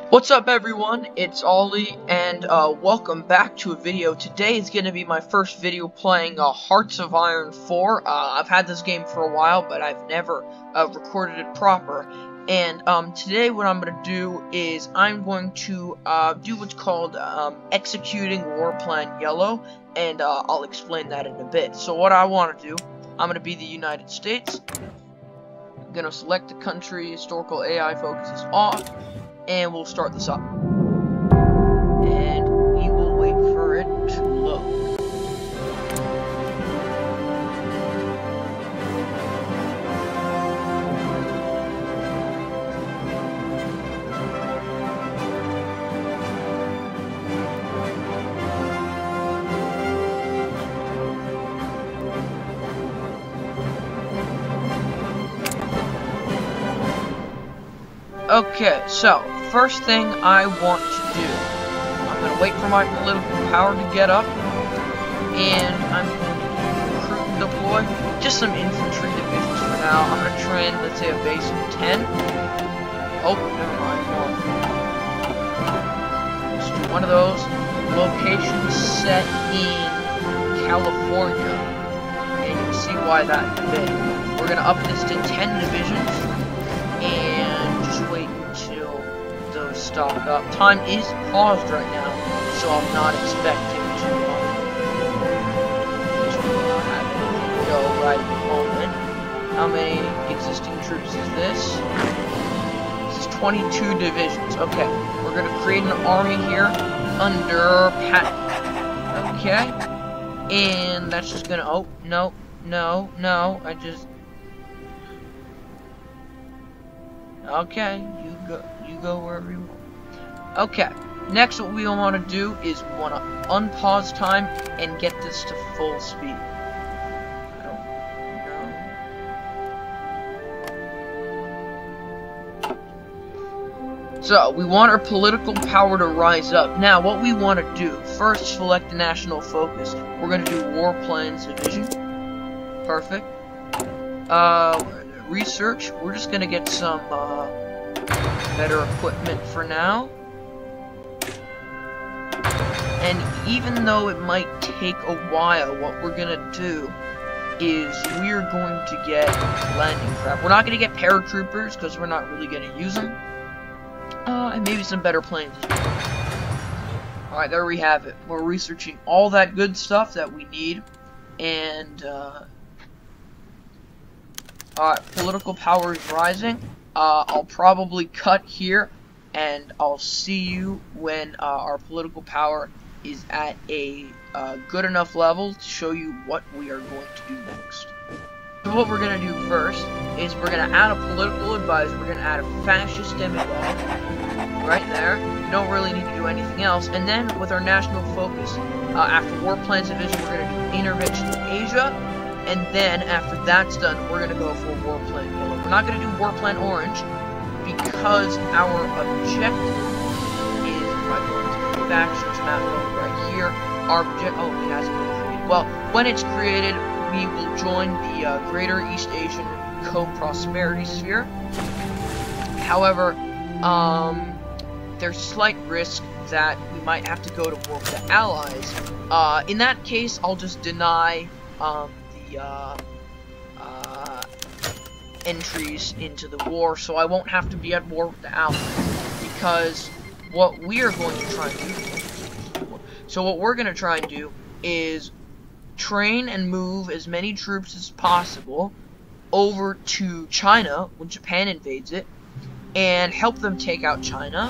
What's up everyone, it's Ollie, and welcome back to a video. Today is going to be my first video playing Hearts of Iron 4. I've had this game for a while, but I've never recorded it proper. And today what I'm going to do is I'm going to do what's called executing War Plan Yellow, and I'll explain that in a bit. So what I want to do, I'm going to be the United States. I'm going to select the country, historical AI focus is off. And we'll start this up. And we will wait for it to load. Okay, so first thing I want to do, I'm going to wait for my political power to get up, and I'm going to recruit and deploy just some infantry divisions for now. I'm going to train, let's say, a base of 10. Oh, never mind, no. Let's do one of those. Locations set in California, and you can see why that's big. We're going to up this to 10 divisions, and just wait until those stock up. Time is paused right now, so I'm not expecting to just have it go right at the moment. How many existing troops is this? This is 22 divisions. Okay, we're going to create an army here under Patton. Okay, and that's just going to, oh, no, I just... Okay, you go wherever you want. Okay, next what we want to do is we want to unpause time and get this to full speed. I don't know. So, we want our political power to rise up. Now, what we want to do, first select the national focus. We're going to do War Plans Division. Perfect. Research, we're just gonna get some better equipment for now. And even though it might take a while, what we're gonna do is we're going to get landing craft. We're not gonna get paratroopers because we're not really gonna use them. And maybe some better planes. Alright, there we have it. We're researching all that good stuff that we need, and alright, political power is rising. I'll probably cut here, and I'll see you when our political power is at a good enough level to show you what we are going to do next. So what we're going to do first is we're going to add a political advisor. We're going to add a fascist demagogue right there. We don't really need to do anything else. And then with our national focus, after War Plans Division, we're going to do intervention in Asia. And then, after that's done, we're going to go for War Plan Yellow. We're not going to do War Plan Orange, because our objective is, if I go into the factions map over right here, our objective, oh, it hasn't been created. Well, when it's created, we will join the Greater East Asian Co-Prosperity Sphere. However, there's slight risk that we might have to go to war with the Allies. In that case, I'll just deny, entries into the war, so I won't have to be at war with the Allies, because what we are going to try and do, so what we're going to try and do is train and move as many troops as possible over to China when Japan invades it, and help them take out China.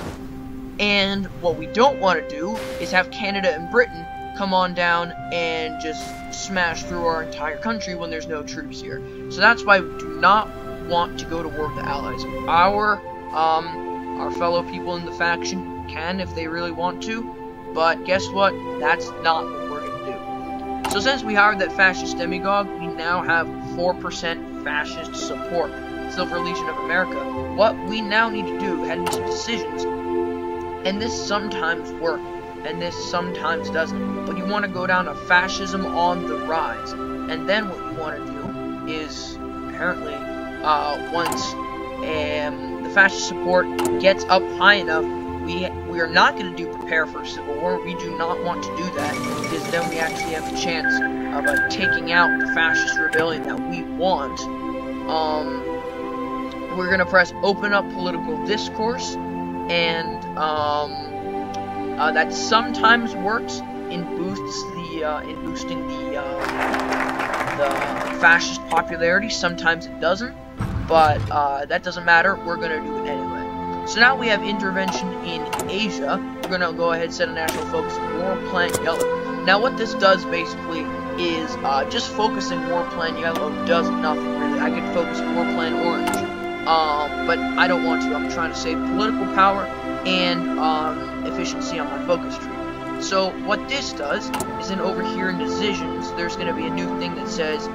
And what we don't want to do is have Canada and Britain come on down and just smash through our entire country when there's no troops here. So that's why we do not want to go to war with the Allies. Our fellow people in the faction can if they really want to, but guess what? That's not what we're going to do. So since we hired that fascist demagogue, we now have 4% fascist support. Silver Legion of America. What we now need to do, head into decisions, and this sometimes works, and this sometimes doesn't, but you want to go down a fascism on the rise. And then what you want to do is, apparently, once the fascist support gets up high enough, we are not going to do prepare for a civil war. We do not want to do that, because then we actually have a chance of taking out the fascist rebellion that we want. We're going to press open up political discourse, and that sometimes works in boosting the fascist popularity. Sometimes it doesn't, but that doesn't matter. We're going to do it anyway. So now we have intervention in Asia. We're going to go ahead and set a national focus on War Plan Yellow. Now what this does basically is just focusing War Plan Yellow does nothing really. I could focus War Plan Orange, but I don't want to. I'm trying to save political power and efficiency on my focus tree. So what this does is then over here in decisions, there's going to be a new thing that says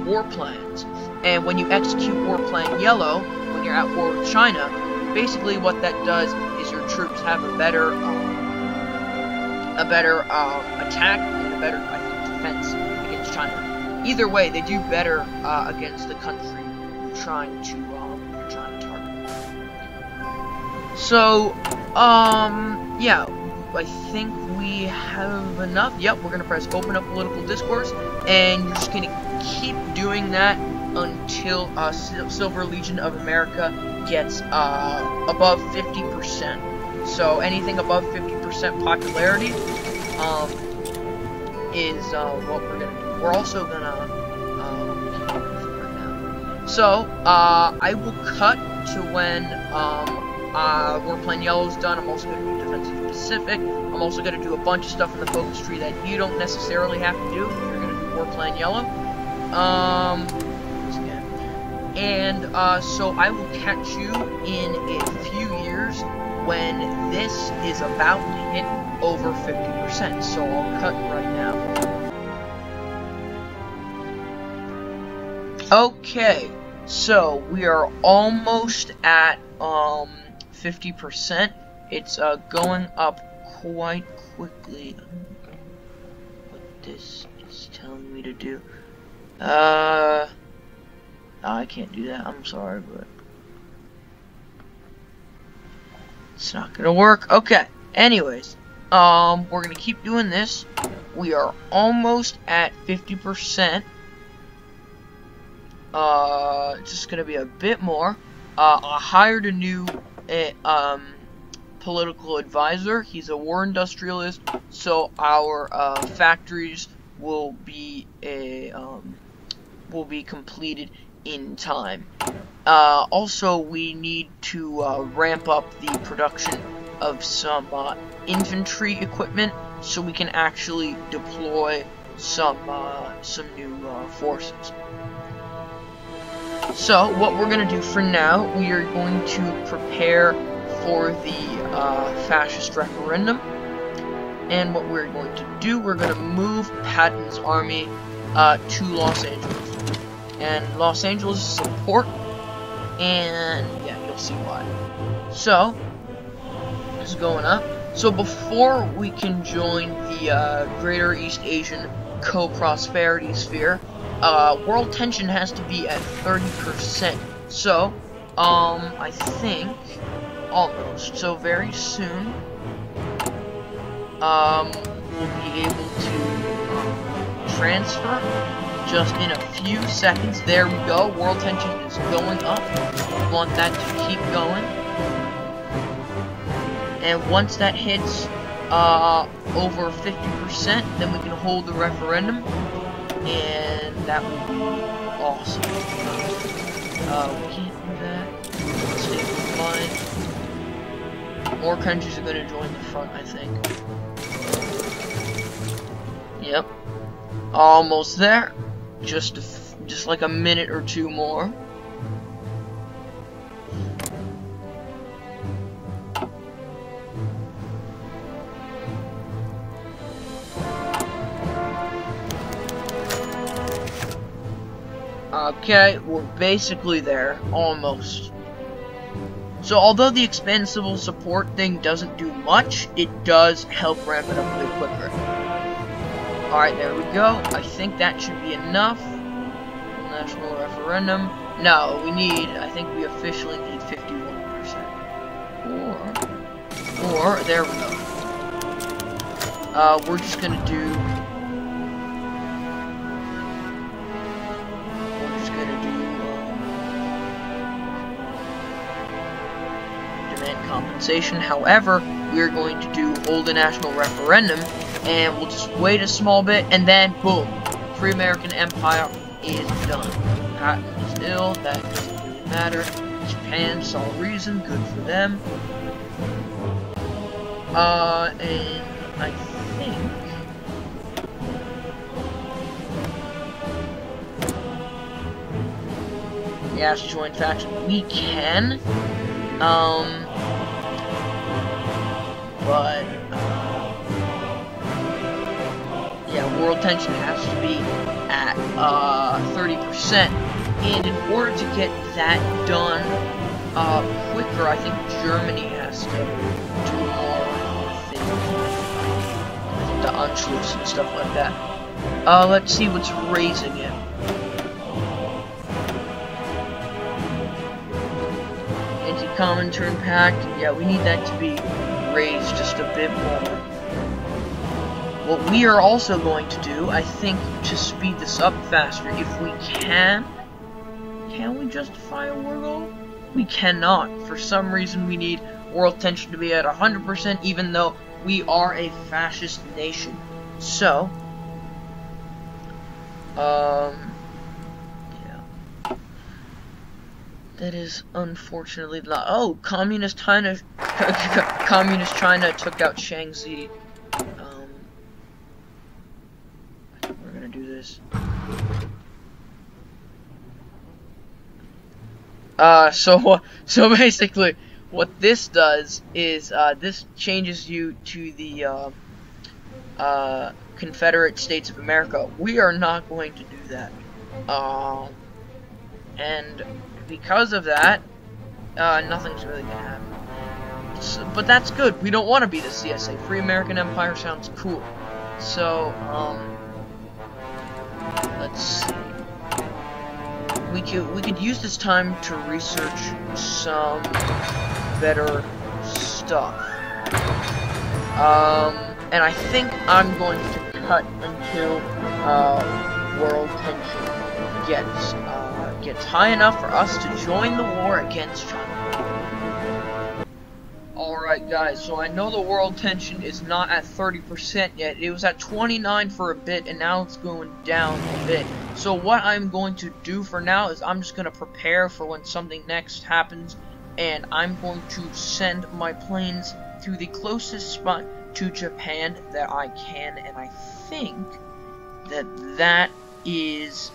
war plans. And when you execute War Plan Yellow, when you're at war with China, basically what that does is your troops have a better attack and a better, I think, defense against China. Either way, they do better against the country you're trying to target. So, yeah, I think we have enough. Yep, we're gonna press open up political discourse, and you're just gonna keep doing that until Silver Legion of America gets above 50%. So anything above 50% popularity is what we're gonna do. We're also gonna right now. So I will cut to when War Plan Yellow's done. I'm also gonna do Defensive Pacific. I'm also gonna do a bunch of stuff in the focus tree that you don't necessarily have to do if you're gonna do War Plan Yellow. And so I will catch you in a few years when this is about to hit over 50%. So I'll cut right now. Okay, so we are almost at 50%. It's going up quite quickly. What this is telling me to do. I can't do that, I'm sorry, but it's not gonna work. Okay, anyways, we're gonna keep doing this. We are almost at 50%. Just gonna be a bit more. I hired a new political advisor. He's a war industrialist, so our factories will be completed in time. Also, we need to ramp up the production of some infantry equipment so we can actually deploy some new forces. So what we're going to do for now, we are going to prepare for the fascist referendum. And what we're going to do, we're going to move Patton's army to Los Angeles. And Los Angeles support, and yeah, you'll see why. So, this is going up. So before we can join the Greater East Asian Co-Prosperity Sphere, world tension has to be at 30%. So, I think, almost. So very soon, we'll be able to transfer. Just in a few seconds. There we go. World tension is going up. We want that to keep going. And once that hits over 50%, then we can hold the referendum. And that will be awesome. We can't do that. Stay fine. More countries are going to join the front, I think. Yep. Almost there. Just like a minute or two more. Okay, we're basically there, almost. So although the expand civil support thing doesn't do much, it does help ramp it up a bit quicker. Alright, there we go. I think that should be enough. National referendum. No, I think we officially need 51%. Or, Or, there we go. We're just gonna do... demand compensation. However, we're going to do hold a national referendum, and we'll just wait a small bit, and then, boom, Free American Empire is done. Patton is ill, that doesn't really matter. Japan saw reason, good for them. And I think... yeah, join faction. We can, but, yeah, world tension has to be at, 30%, and in order to get that done, quicker, I think Germany has to do more things, I think the Anschluss and stuff like that. Let's see what's raising it. Anti-Comintern Pact, yeah, we need that to be raised just a bit more. What we are also going to do, I think, to speed this up faster, if we can we justify a war goal? We cannot. For some reason, we need world tension to be at 100%, even though we are a fascist nation. So, yeah. That is unfortunately not. Oh, Communist China took out Shanxi. We're gonna do this. So basically, what this does is this changes you to the Confederate States of America. We are not going to do that. And because of that, nothing's really gonna happen. But that's good. We don't want to be the CSA. Free American Empire sounds cool. So, let's see. We could use this time to research some better stuff. And I think I'm going to cut until world tension gets high enough for us to join the war against China. Alright guys, so I know the world tension is not at 30% yet. It was at 29 for a bit, and now it's going down a bit. So what I'm going to do for now is I'm just going to prepare for when something next happens, and I'm going to send my planes to the closest spot to Japan that I can, and I think that is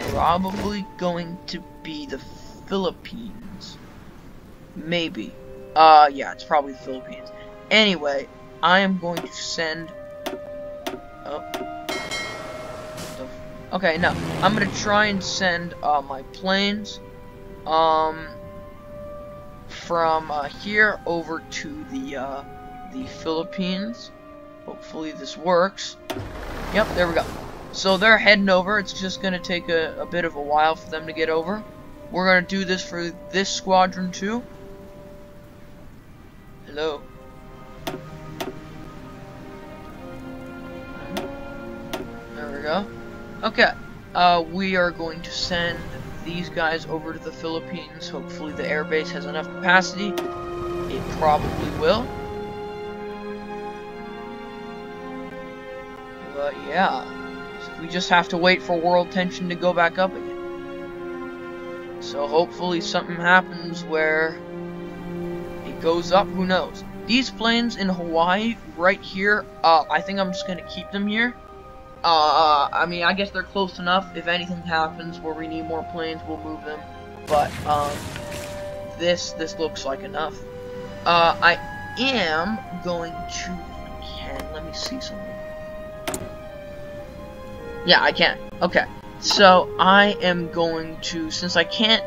probably going to be the Philippines. Maybe. Yeah, it's probably the Philippines. Anyway, I am going to send... oh. Okay, no. I'm gonna try and send, my planes, from, here over to the Philippines. Hopefully this works. Yep, there we go. So they're heading over. It's just gonna take a bit of a while for them to get over. We're gonna do this for this squadron too. Hello. There we go. Okay. We are going to send these guys over to the Philippines. Hopefully the airbase has enough capacity. It probably will. But yeah. We just have to wait for world tension to go back up again. So hopefully something happens where it goes up, who knows. These planes in Hawaii, right here, I think I'm just gonna keep them here. I mean, I guess they're close enough. If anything happens where we need more planes, we'll move them. But, this looks like enough. I am going to, let me see something. Yeah, I can. Okay. So, I am going to, since I can't,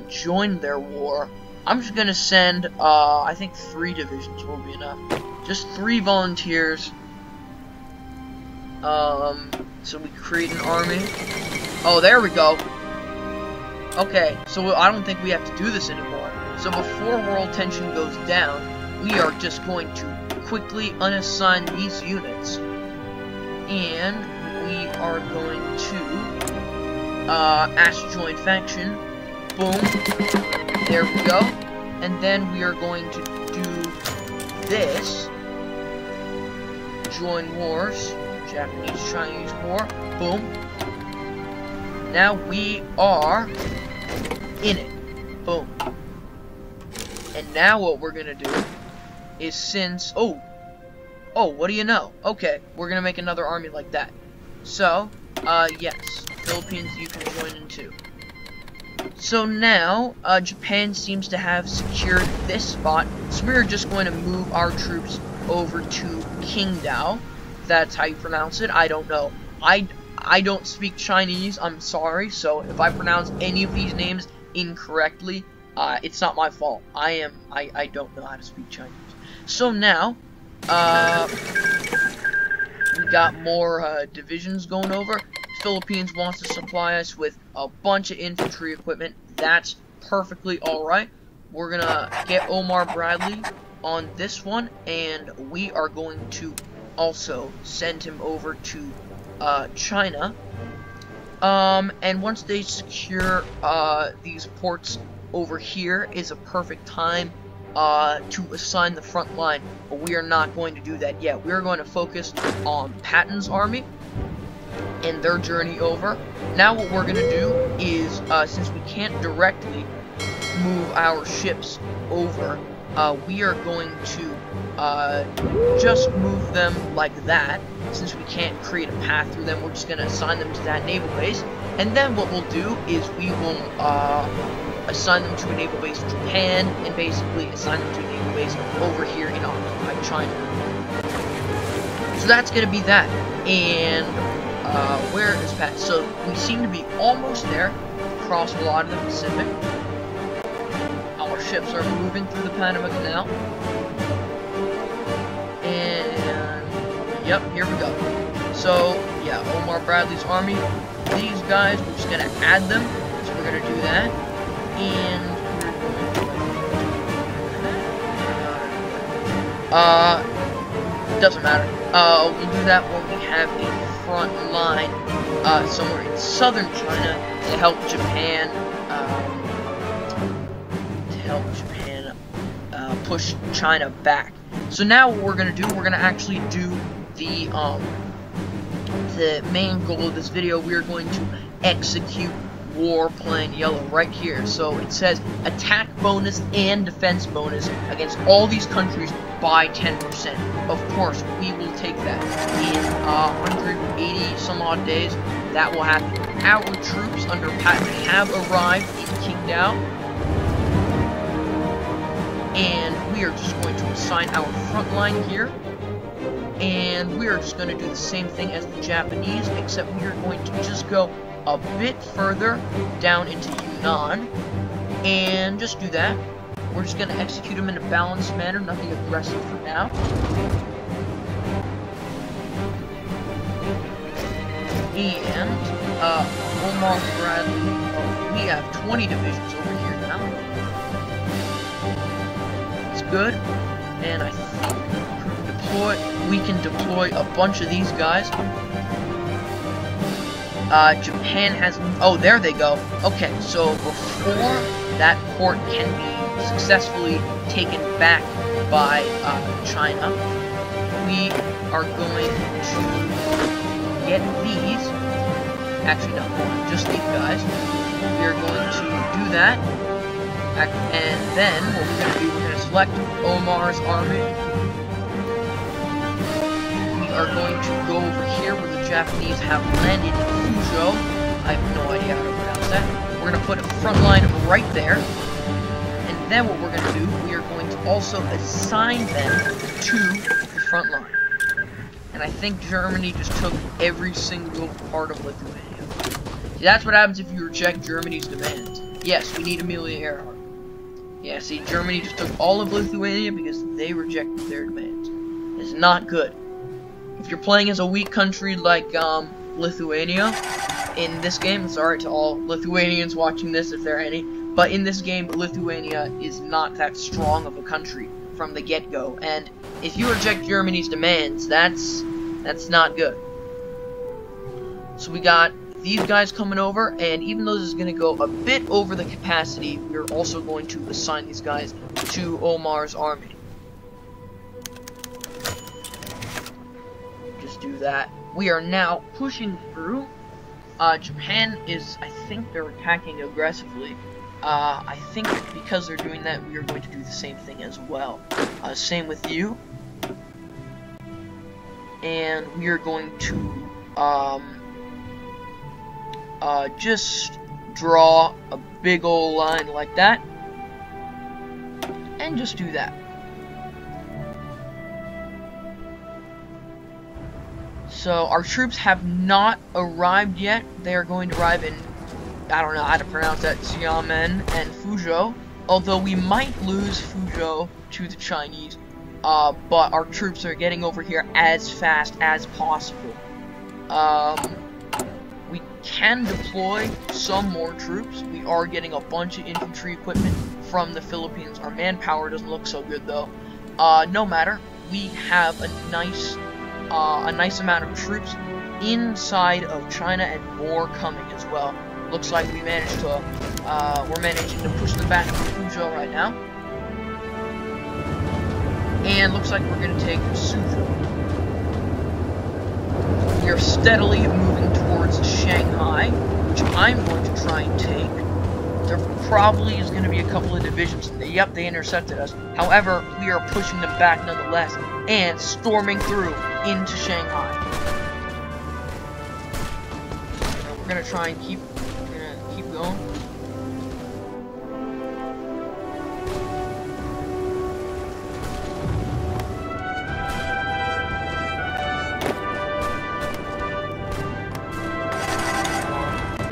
join their war, I'm just gonna send, I think 3 divisions will be enough. Just 3 volunteers. So we create an army. Oh, there we go. Okay, so I don't think we have to do this anymore. So before world tension goes down, we are just going to quickly unassign these units, and we are going to ask to join faction. Boom. There we go. And then we are going to do this. Join wars. Japanese-Chinese war. Boom. Now we are in it. Boom. And now what we're gonna do is, since oh, what do you know? Okay, we're gonna make another army like that. So, yes, Philippines, you can join in too. So now, Japan seems to have secured this spot, so we're just going to move our troops over to Qingdao. That's how you pronounce it. I don't know. I don't speak Chinese, I'm sorry, so if I pronounce any of these names incorrectly, it's not my fault. I don't know how to speak Chinese. So now, we got more divisions going over. Philippines wants to supply us with a bunch of infantry equipment. That's perfectly alright. We're gonna get Omar Bradley on this one, and we are going to also send him over to China. And once they secure these ports over here is a perfect time to assign the front line, but we are not going to do that yet. We are going to focus on Patton's army and their journey over. Now what we're going to do is, since we can't directly move our ships over, we are going to just move them like that. Since we can't create a path through them, we're just going to assign them to that naval base. And then what we'll do is we will assign them to a naval base in Japan, and basically assign them to a naval base over here in occupied China. So that's going to be that. And where is Pat? So we seem to be almost there, across a lot of the Pacific. Our ships are moving through the Panama Canal. And yep, here we go. So yeah, Omar Bradley's army. These guys, we're just gonna add them. So we're gonna do that. And doesn't matter. We'll do that when we have a front line somewhere in southern China to help Japan push China back. So now what we're gonna do, we're gonna actually do the main goal of this video. We are going to execute war plan yellow right here. So it says attack bonus and defense bonus against all these countries by 10%. Of course, we will take that. In 180 some odd days, that will happen. Our troops under Patton have arrived in Qingdao, and we are just going to assign our front line here. And we are just going to do the same thing as the Japanese, except we are going to just go a bit further down into Yunnan, and just do that. We're just going to execute them in a balanced manner, nothing aggressive for now. And, Omar Bradley, we have 20 divisions over here now. It's good, and I think we can deploy a bunch of these guys. Japan has... oh, there they go. Okay, so before that port can be successfully taken back by China, we are going to get these. Actually, no, just these guys. We are going to do that. And then what we're going to do, we're going to select Omar's army. We are going to go over here where the Japanese have landed in Fuzhou. I have no idea how to pronounce that. We're going to put a front line right there. And then what we're going to do, we are going to also assign them to the front line. And I think Germany just took every single part of Lithuania. See, that's what happens if you reject Germany's demands. Yes, we need Amelia Earhart. Yeah, see, Germany just took all of Lithuania because they rejected their demands. It's not good. If you're playing as a weak country like Lithuania in this game, sorry to all Lithuanians watching this if there are any, but in this game, Lithuania is not that strong of a country. from the get-go. And if you reject Germany's demands, that's not good. So we got these guys coming over, and even though this is going to go a bit over the capacity, we're also going to assign these guys to Omar's army. Just do that. We are now pushing through. Japan is, I think they're attacking aggressively. I think because they're doing that, we are going to do the same thing as well. Same with you. And we are going to just draw a big old line like that. And just do that. So our troops have not arrived yet. They are going to arrive in, I don't know how to pronounce that, Xiamen and Fuzhou. Although we might lose Fuzhou to the Chinese, but our troops are getting over here as fast as possible. We can deploy some more troops. We are getting a bunch of infantry equipment from the Philippines. Our manpower doesn't look so good though. No matter, we have a nice amount of troops inside of China and more coming as well. Looks like we managed to, we're managing to push them back to Fuzhou right now. And looks like we're going to take Suzhou. We are steadily moving towards Shanghai, which I'm going to try and take. There probably is going to be a couple of divisions. Yep, they intercepted us. However, we are pushing them back nonetheless and storming through into Shanghai. And we're going to try and keep going.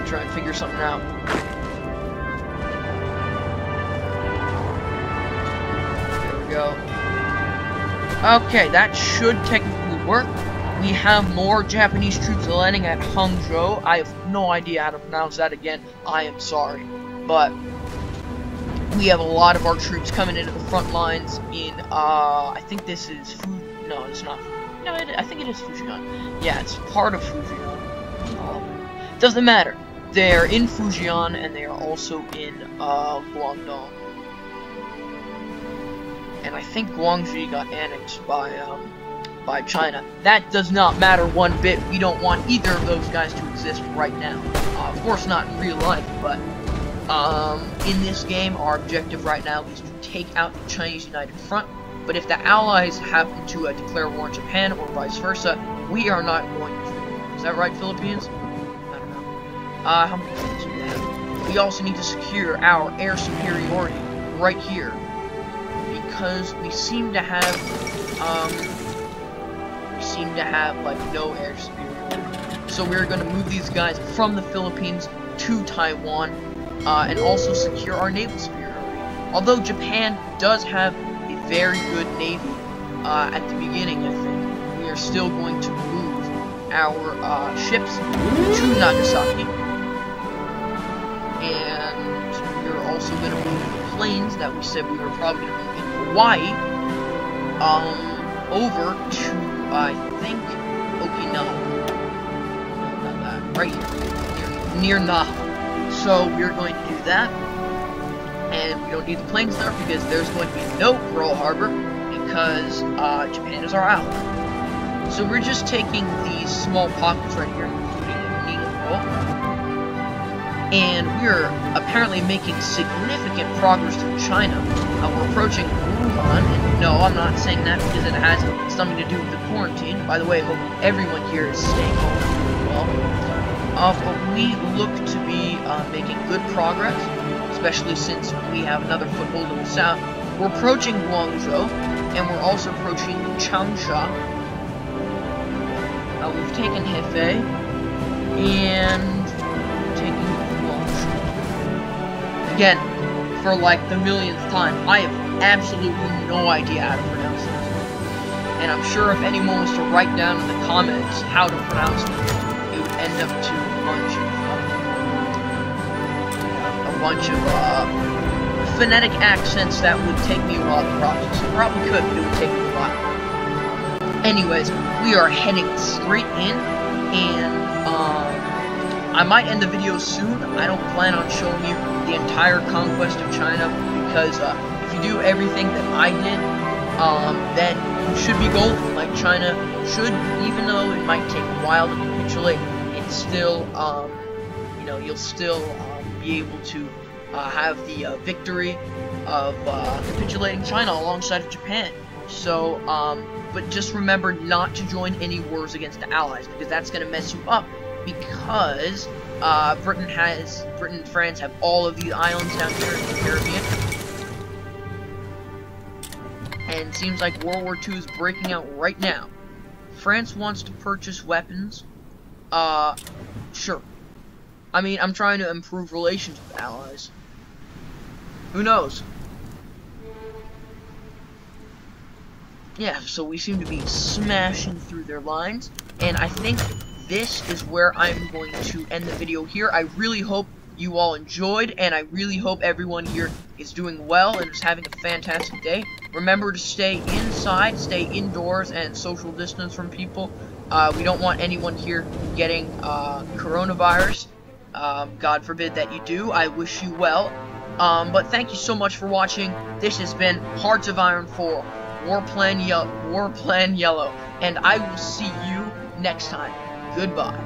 Try and figure something out. There we go. Okay, that should technically work. We have more Japanese troops landing at Hangzhou. I have no idea how to pronounce that again. I am sorry. But we have a lot of our troops coming into the front lines in, I think this is no, it's not. No, I think it is Fujian. Yeah, it's part of Fujian. Doesn't matter. They're in Fujian, and they are also in Guangdong. And I think Guangxi got annexed by China. That does not matter one bit. We don't want either of those guys to exist right now. Of course not in real life, but in this game, our objective right now is to take out the Chinese United Front. But if the Allies happen to declare war on Japan, or vice versa, we are not going to. Is that right, Philippines? I don't know. How many troops do we have? We also need to secure our air superiority right here, because we seem to have like no air superiority. So we're going to move these guys from the Philippines to Taiwan, and also secure our naval superiority. Although Japan does have a very good navy at the beginning, I think, we are still going to move our ships to Nagasaki, and we're also going to move the planes that we said we were probably going to move in Hawaii over to, I think, Okinawa. No, not that. Right here. Near Naha. So we're going to do that. And we don't need the planes there because there's going to be no Pearl Harbor because Japan is our ally. So we're just taking these small pockets right here, including Ningbo. And we're apparently making significant progress through China. We're approaching Wuhan, and no, I'm not saying that because it has something to do with the quarantine. By the way, I hope everyone here is staying home as well. But we look to be making good progress, especially since we have another foothold in the south. We're approaching Guangzhou, and we're also approaching Changsha. We've taken Hefei, and taking Guangzhou. Again, for like the millionth time, I have absolutely no idea how to pronounce this. And I'm sure if anyone was to write down in the comments how to pronounce them, it would end up to a bunch of phonetic accents that would take me a while to process. I probably could, but it would take me a while. Anyways, we are heading straight in, and I might end the video soon. I don't plan on showing you the entire conquest of China, because if you do everything that I did, then you should be golden, like China should. Even though it might take a while to capitulate, it's still, you know, you'll still be able to have the victory of capitulating China alongside of Japan. So, but just remember not to join any wars against the Allies, because that's going to mess you up, because Britain and France have all of these islands down here in the Caribbean. And it seems like World War II is breaking out right now. France wants to purchase weapons. Sure. I mean, I'm trying to improve relations with allies. Who knows? Yeah, so we seem to be smashing through their lines, and I think this is where I'm going to end the video here. I really hope you all enjoyed, and I really hope everyone here is doing well and is having a fantastic day. Remember to stay inside, stay indoors, and social distance from people. We don't want anyone here getting coronavirus. God forbid that you do. I wish you well. But thank you so much for watching. This has been Hearts of Iron 4. War Plan Yellow, and I will see you next time. Goodbye.